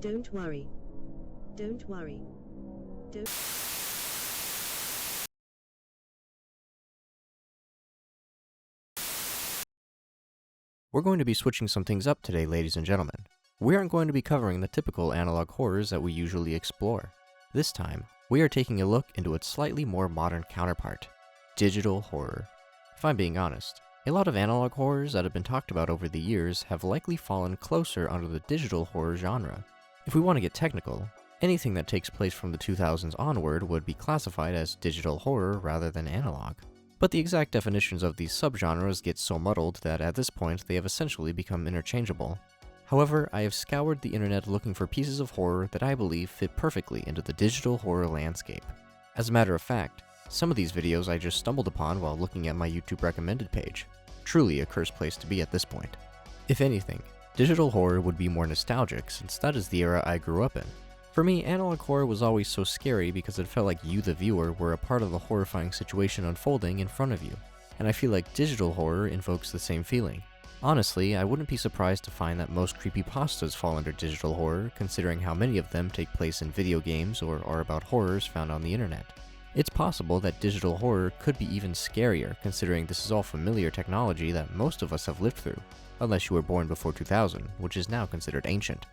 Don't worry. Don't worry. Don't. We're going to be switching some things up today, ladies and gentlemen. We aren't going to be covering the typical analog horrors that we usually explore. This time, we are taking a look into its slightly more modern counterpart, digital horror. If I'm being honest, a lot of analog horrors that have been talked about over the years have likely fallen closer under the digital horror genre. If we want to get technical, anything that takes place from the 2000s onward would be classified as digital horror rather than analog. But the exact definitions of these subgenres get so muddled that at this point they have essentially become interchangeable. However, I have scoured the internet looking for pieces of horror that I believe fit perfectly into the digital horror landscape. As a matter of fact, some of these videos I just stumbled upon while looking at my YouTube recommended page. Truly a cursed place to be at this point. If anything, digital horror would be more nostalgic since that is the era I grew up in. For me, analog horror was always so scary because it felt like you, the viewer, were a part of the horrifying situation unfolding in front of you, and I feel like digital horror invokes the same feeling. Honestly, I wouldn't be surprised to find that most creepypastas fall under digital horror, considering how many of them take place in video games or are about horrors found on the internet. It's possible that digital horror could be even scarier, considering this is all familiar technology that most of us have lived through, unless you were born before 2000, which is now considered ancient.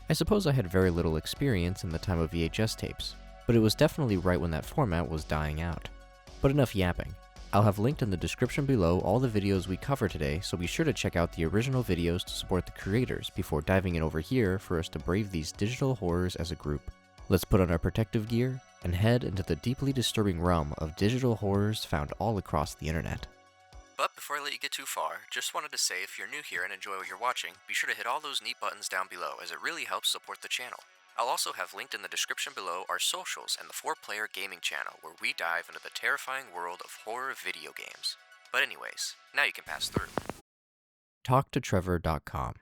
I suppose I had very little experience in the time of VHS tapes, but it was definitely right when that format was dying out. But enough yapping. I'll have linked in the description below all the videos we cover today, so be sure to check out the original videos to support the creators before diving in over here for us to brave these digital horrors as a group. Let's put on our protective gear and head into the deeply disturbing realm of digital horrors found all across the internet. But before I let you get too far, just wanted to say if you're new here and enjoy what you're watching, be sure to hit all those neat buttons down below as it really helps support the channel. I'll also have linked in the description below our socials and the 4-player gaming channel where we dive into the terrifying world of horror video games. But anyways, now you can pass through. TalkToTrevor.com.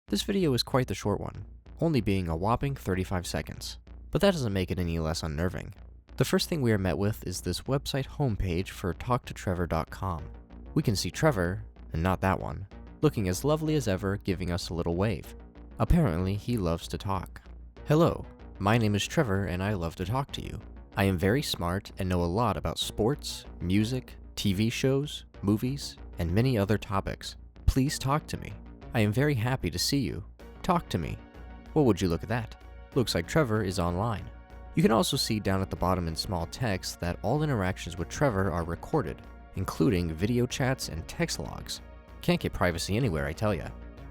This video is quite the short one, only being a whopping 35 seconds. But that doesn't make it any less unnerving. The first thing we are met with is this website homepage for TalkToTrevor.com. We can see Trevor, and not that one, looking as lovely as ever, giving us a little wave. Apparently, he loves to talk. Hello, my name is Trevor and I love to talk to you. I am very smart and know a lot about sports, music, TV shows, movies, and many other topics. Please talk to me. I am very happy to see you. Talk to me. Well, would you look at that? Looks like Trevor is online. You can also see down at the bottom in small text that all interactions with Trevor are recorded, including video chats and text logs. Can't get privacy anywhere, I tell ya.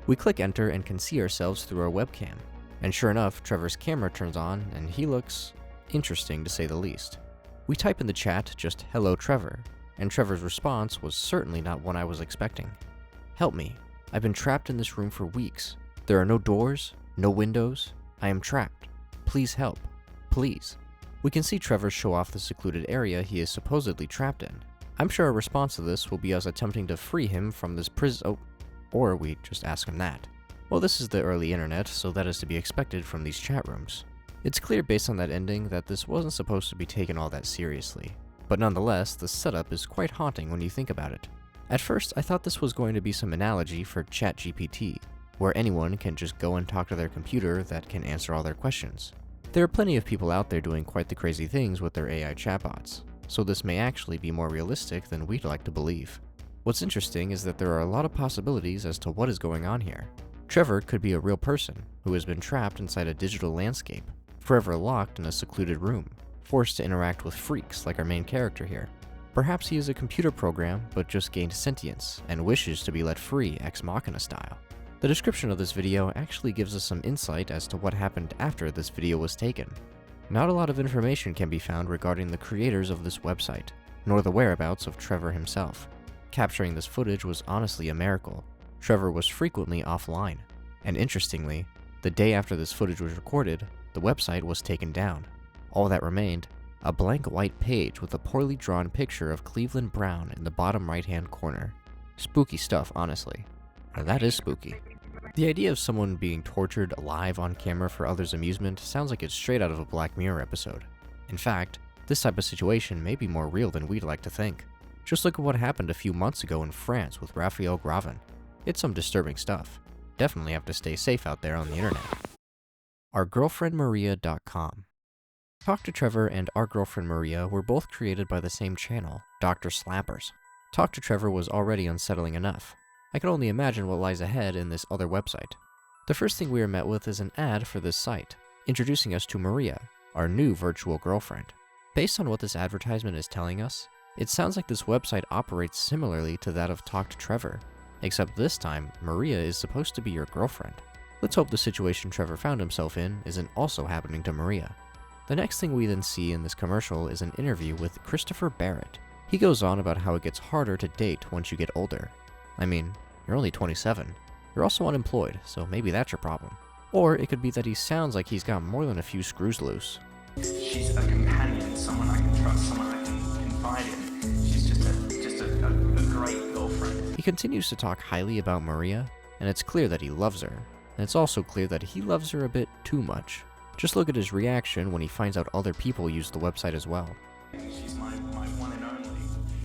We click enter and can see ourselves through our webcam. And sure enough, Trevor's camera turns on and he looks interesting to say the least. We type in the chat just "Hello Trevor," and Trevor's response was certainly not one I was expecting. Help me. I've been trapped in this room for weeks. There are no doors, no windows. I am trapped. Please help. Please. We can see Trevor show off the secluded area he is supposedly trapped in. I'm sure a response to this will be us attempting to free him from this prison. Or we just ask him that. Well, this is the early internet, so that is to be expected from these chat rooms. It's clear based on that ending that this wasn't supposed to be taken all that seriously. But nonetheless, the setup is quite haunting when you think about it. At first, I thought this was going to be some analogy for ChatGPT, where anyone can just go and talk to their computer that can answer all their questions. There are plenty of people out there doing quite the crazy things with their AI chatbots, so this may actually be more realistic than we'd like to believe. What's interesting is that there are a lot of possibilities as to what is going on here. Trevor could be a real person who has been trapped inside a digital landscape, forever locked in a secluded room, forced to interact with freaks like our main character here. Perhaps he is a computer program but just gained sentience and wishes to be let free ex machina style. The description of this video actually gives us some insight as to what happened after this video was taken. Not a lot of information can be found regarding the creators of this website, nor the whereabouts of Trevor himself. Capturing this footage was honestly a miracle. Trevor was frequently offline, and interestingly, the day after this footage was recorded, the website was taken down. All that remained, a blank white page with a poorly drawn picture of Cleveland Brown in the bottom right-hand corner. Spooky stuff, honestly. Now that is spooky. The idea of someone being tortured alive on camera for others' amusement sounds like it's straight out of a Black Mirror episode. In fact, this type of situation may be more real than we'd like to think. Just look at what happened a few months ago in France with Raphael Gravin. It's some disturbing stuff. Definitely have to stay safe out there on the internet. ourgirlfriendmaria.com. Talk to Trevor and Our Girlfriend Maria were both created by the same channel, Dr. Slappers. Talk to Trevor was already unsettling enough. I can only imagine what lies ahead in this other website. The first thing we are met with is an ad for this site, introducing us to Maria, our new virtual girlfriend. Based on what this advertisement is telling us, it sounds like this website operates similarly to that of Talk to Trevor, except this time, Maria is supposed to be your girlfriend. Let's hope the situation Trevor found himself in isn't also happening to Maria. The next thing we then see in this commercial is an interview with Christopher Barrett. He goes on about how it gets harder to date once you get older. I mean, you're only 27. You're also unemployed, so maybe that's your problem. Or it could be that he sounds like he's got more than a few screws loose. She's a companion, someone I can trust, someone I can confide in. She's just a great girlfriend. He continues to talk highly about Maria, and it's clear that he loves her. And it's also clear that he loves her a bit too much. Just look at his reaction when he finds out other people use the website as well. She's my one and only.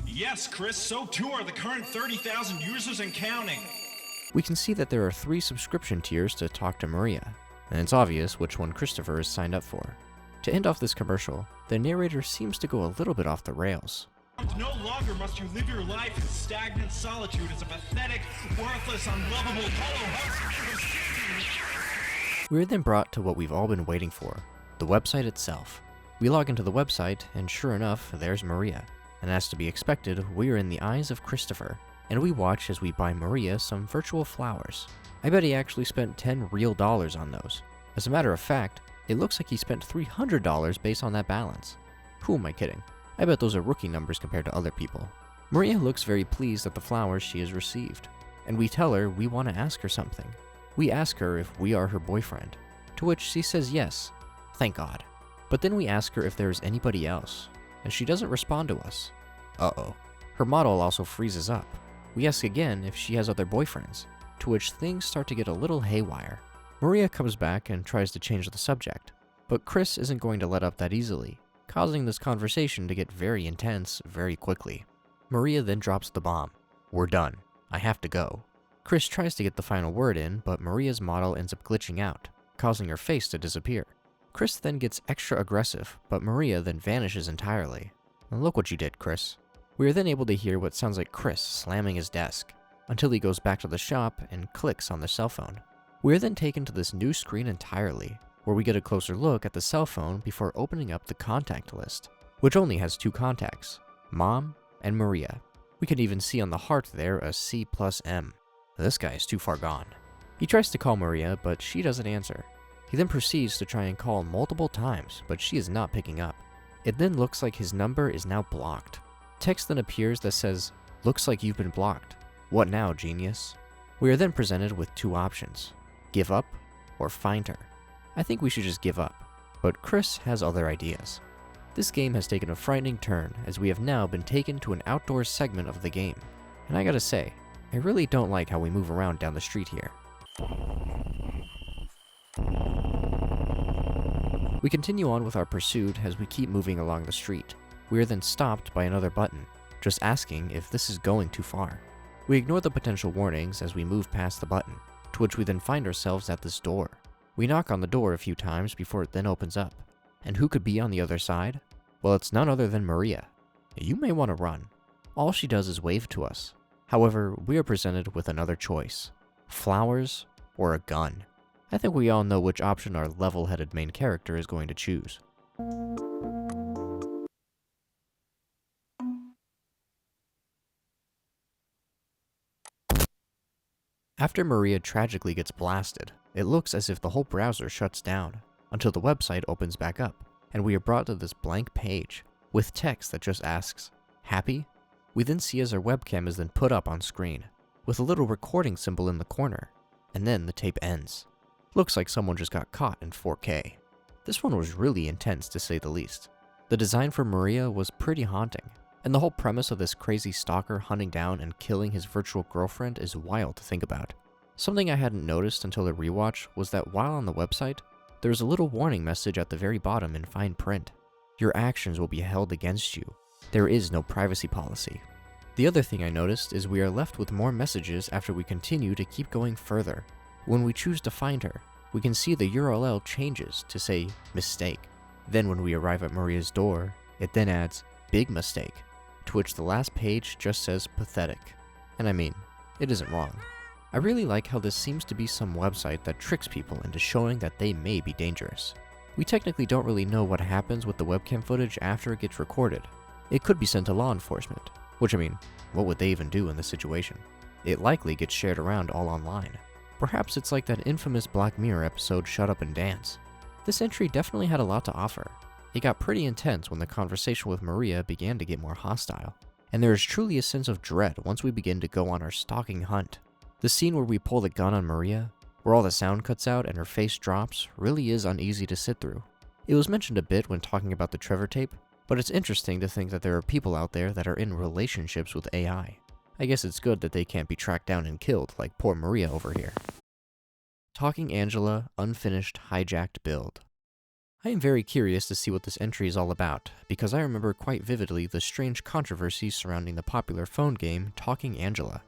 Yes, Chris, so too are the current 30,000 users and counting. We can see that there are 3 subscription tiers to talk to Maria, and it's obvious which one Christopher is signed up for. To end off this commercial, the narrator seems to go a little bit off the rails. No longer must you live your life in stagnant solitude as a pathetic, worthless, unlovable hollow husk. We are then brought to what we've all been waiting for, the website itself. We log into the website, and sure enough, there's Maria. And as to be expected, we are in the eyes of Christopher, and we watch as we buy Maria some virtual flowers. I bet he actually spent $10 real on those. As a matter of fact, it looks like he spent $300 based on that balance. Who am I kidding? I bet those are rookie numbers compared to other people. Maria looks very pleased at the flowers she has received, and we tell her we want to ask her something. We ask her if we are her boyfriend, to which she says yes, thank God. But then we ask her if there is anybody else, and she doesn't respond to us. Uh-oh. Her model also freezes up. We ask again if she has other boyfriends, to which things start to get a little haywire. Maria comes back and tries to change the subject, but Chris isn't going to let up that easily, causing this conversation to get very intense very quickly. Maria then drops the bomb. We're done. I have to go. Chris tries to get the final word in, but Maria's model ends up glitching out, causing her face to disappear. Chris then gets extra aggressive, but Maria then vanishes entirely. And look what you did, Chris. We are then able to hear what sounds like Chris slamming his desk, until he goes back to the shop and clicks on the cell phone. We are then taken to this new screen entirely, where we get a closer look at the cell phone before opening up the contact list, which only has 2 contacts, Mom and Maria. We can even see on the heart there a C+M. This guy is too far gone. He tries to call Maria, but she doesn't answer. He then proceeds to try and call multiple times, but she is not picking up. It then looks like his number is now blocked. Text then appears that says, "Looks like you've been blocked. What now, genius?" We are then presented with 2 options, give up or find her. I think we should just give up, but Chris has other ideas. This game has taken a frightening turn as we have now been taken to an outdoors segment of the game. And I gotta say, I really don't like how we move around down the street here. We continue on with our pursuit as we keep moving along the street. We are then stopped by another button, just asking if this is going too far. We ignore the potential warnings as we move past the button, to which we then find ourselves at this door. We knock on the door a few times before it then opens up. And who could be on the other side? Well, it's none other than Maria. You may want to run. All she does is wave to us. However, we are presented with another choice, flowers or a gun. I think we all know which option our level-headed main character is going to choose. After Maria tragically gets blasted, it looks as if the whole browser shuts down, until the website opens back up, and we are brought to this blank page, with text that just asks, "Happy?" We then see as our webcam is then put up on screen, with a little recording symbol in the corner, and then the tape ends. Looks like someone just got caught in 4K. This one was really intense to say the least. The design for Maria was pretty haunting, and the whole premise of this crazy stalker hunting down and killing his virtual girlfriend is wild to think about. Something I hadn't noticed until the rewatch was that while on the website, there is a little warning message at the very bottom in fine print. Your actions will be held against you. There is no privacy policy. The other thing I noticed is we are left with more messages after we continue to keep going further. When we choose to find her, we can see the URL changes to say mistake. Then when we arrive at Maria's door, it then adds big mistake, to which the last page just says pathetic. And I mean, it isn't wrong. I really like how this seems to be some website that tricks people into showing that they may be dangerous. We technically don't really know what happens with the webcam footage after it gets recorded. It could be sent to law enforcement, which I mean, what would they even do in this situation? It likely gets shared around all online. Perhaps it's like that infamous Black Mirror episode Shut Up and Dance. This entry definitely had a lot to offer. It got pretty intense when the conversation with Maria began to get more hostile, and there is truly a sense of dread once we begin to go on our stalking hunt. The scene where we pull the gun on Maria, where all the sound cuts out and her face drops, really is uneasy to sit through. It was mentioned a bit when talking about the Trevor tape, but it's interesting to think that there are people out there that are in relationships with AI. I guess it's good that they can't be tracked down and killed like poor Maria over here. Talking Angela Unfinished Hijacked Build. I am very curious to see what this entry is all about, because I remember quite vividly the strange controversy surrounding the popular phone game Talking Angela.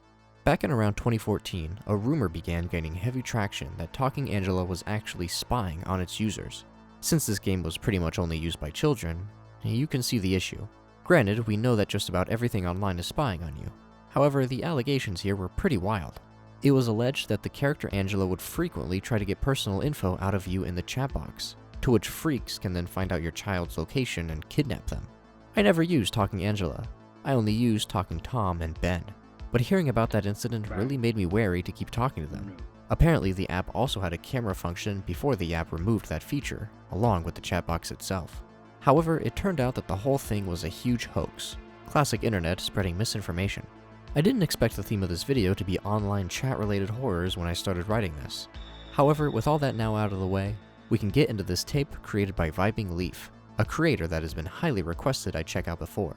Back in around 2014, a rumor began gaining heavy traction that Talking Angela was actually spying on its users. Since this game was pretty much only used by children, you can see the issue. Granted, we know that just about everything online is spying on you. However, the allegations here were pretty wild. It was alleged that the character Angela would frequently try to get personal info out of you in the chat box, to which freaks can then find out your child's location and kidnap them. I never used Talking Angela. I only used Talking Tom and Ben. But hearing about that incident really made me wary to keep talking to them. Apparently, the app also had a camera function before the app removed that feature, along with the chat box itself. However, it turned out that the whole thing was a huge hoax. Classic internet spreading misinformation. I didn't expect the theme of this video to be online chat-related horrors when I started writing this. However, with all that now out of the way, we can get into this tape created by Vibing Leaf, a creator that has been highly requested I check out before.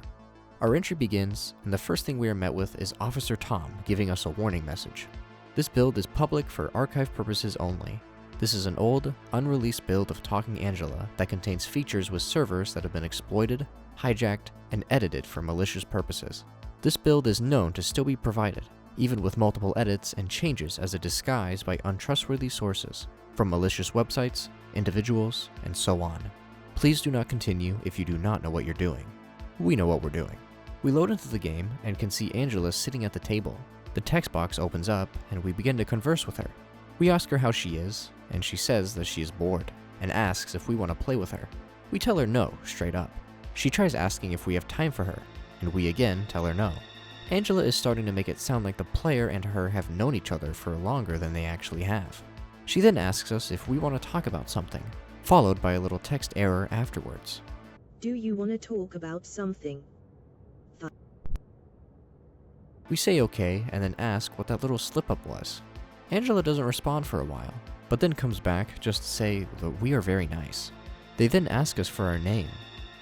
Our entry begins, and the first thing we are met with is Officer Tom giving us a warning message. This build is public for archive purposes only. This is an old, unreleased build of Talking Angela that contains features with servers that have been exploited, hijacked, and edited for malicious purposes. This build is known to still be provided, even with multiple edits and changes as a disguise by untrustworthy sources, from malicious websites, individuals, and so on. Please do not continue if you do not know what you're doing. We know what we're doing. We load into the game and can see Angela sitting at the table. The text box opens up and we begin to converse with her. We ask her how she is, and she says that she is bored, and asks if we want to play with her. We tell her no, straight up. She tries asking if we have time for her, and we again tell her no. Angela is starting to make it sound like the player and her have known each other for longer than they actually have. She then asks us if we want to talk about something, followed by a little text error afterwards. Do you want to talk about something? We say okay and then ask what that little slip-up was. Angela doesn't respond for a while, but then comes back just to say that we are very nice. They then ask us for our name.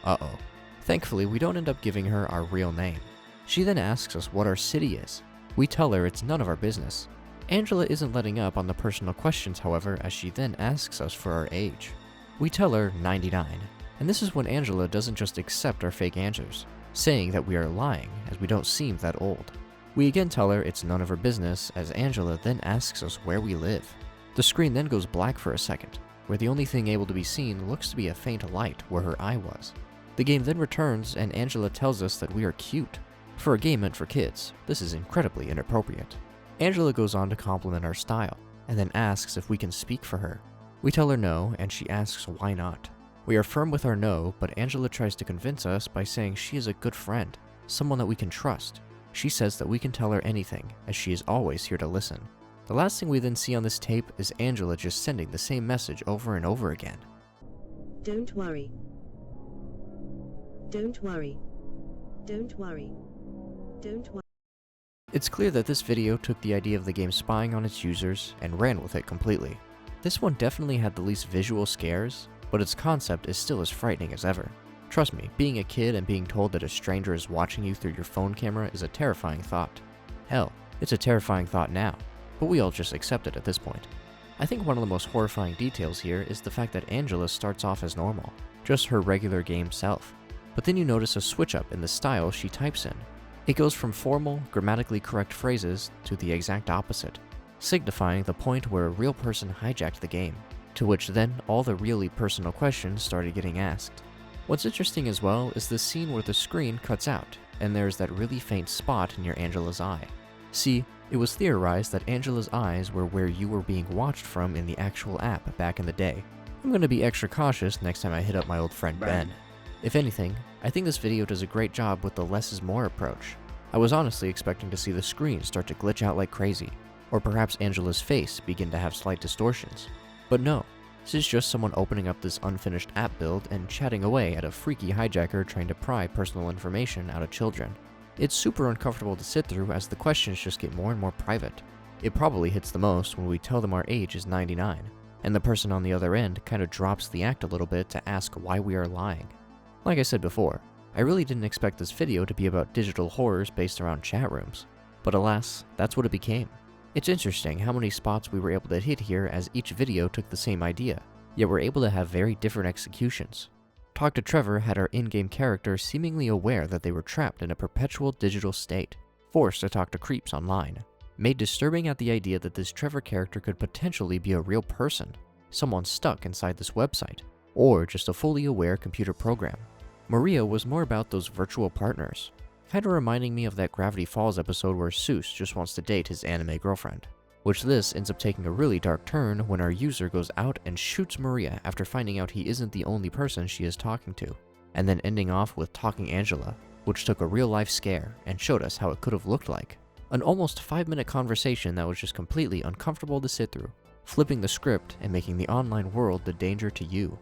Uh-oh. Thankfully, we don't end up giving her our real name. She then asks us what our city is. We tell her it's none of our business. Angela isn't letting up on the personal questions, however, as she then asks us for our age. We tell her 99, and this is when Angela doesn't just accept our fake answers, saying that we are lying as we don't seem that old. We again tell her it's none of her business, as Angela then asks us where we live. The screen then goes black for a second, where the only thing able to be seen looks to be a faint light where her eye was. The game then returns and Angela tells us that we are cute. For a game meant for kids, this is incredibly inappropriate. Angela goes on to compliment our style, and then asks if we can speak for her. We tell her no, and she asks why not. We are firm with our no, but Angela tries to convince us by saying she is a good friend, someone that we can trust. She says that we can tell her anything, as she is always here to listen. The last thing we then see on this tape is Angela just sending the same message over and over again. Don't worry. Don't worry. Don't worry. Don't worry. It's clear that this video took the idea of the game spying on its users and ran with it completely. This one definitely had the least visual scares, but its concept is still as frightening as ever. Trust me, being a kid and being told that a stranger is watching you through your phone camera is a terrifying thought. Hell, it's a terrifying thought now, but we all just accept it at this point. I think one of the most horrifying details here is the fact that Angela starts off as normal, just her regular game self. But then you notice a switch up in the style she types in. It goes from formal, grammatically correct phrases to the exact opposite, signifying the point where a real person hijacked the game. To which then all the really personal questions started getting asked. What's interesting as well is the scene where the screen cuts out, and there's that really faint spot near Angela's eye. See, it was theorized that Angela's eyes were where you were being watched from in the actual app back in the day. I'm gonna be extra cautious next time I hit up my old friend Ben. If anything, I think this video does a great job with the less is more approach. I was honestly expecting to see the screen start to glitch out like crazy, or perhaps Angela's face begin to have slight distortions. But no, this is just someone opening up this unfinished app build and chatting away at a freaky hijacker trying to pry personal information out of children. It's super uncomfortable to sit through as the questions just get more and more private. It probably hits the most when we tell them our age is 99, and the person on the other end kind of drops the act a little bit to ask why we are lying. Like I said before, I really didn't expect this video to be about digital horrors based around chat rooms, but alas, that's what it became. It's interesting how many spots we were able to hit here as each video took the same idea, yet we're able to have very different executions. Talk to Trevor had our in-game character seemingly aware that they were trapped in a perpetual digital state, forced to talk to creeps online, made disturbing at the idea that this Trevor character could potentially be a real person, someone stuck inside this website, or just a fully aware computer program. Maria was more about those virtual partners, kinda reminding me of that Gravity Falls episode where Seuss just wants to date his anime girlfriend, which this ends up taking a really dark turn when our user goes out and shoots Maria after finding out he isn't the only person she is talking to, and then ending off with Talking Angela, which took a real-life scare and showed us how it could have looked like. An almost 5-minute conversation that was just completely uncomfortable to sit through, flipping the script and making the online world the danger to you.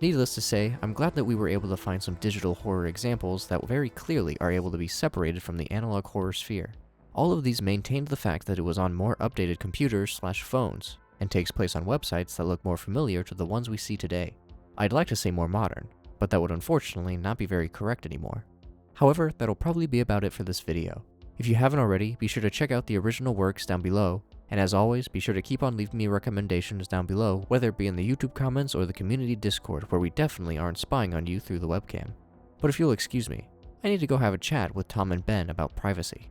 Needless to say, I'm glad that we were able to find some digital horror examples that very clearly are able to be separated from the analog horror sphere. All of these maintained the fact that it was on more updated computers/phones, and takes place on websites that look more familiar to the ones we see today. I'd like to say more modern, but that would unfortunately not be very correct anymore. However, that'll probably be about it for this video. If you haven't already, be sure to check out the original works down below, and as always, be sure to keep on leaving me recommendations down below, whether it be in the YouTube comments or the community Discord, where we definitely aren't spying on you through the webcam. But if you'll excuse me, I need to go have a chat with Tom and Ben about privacy.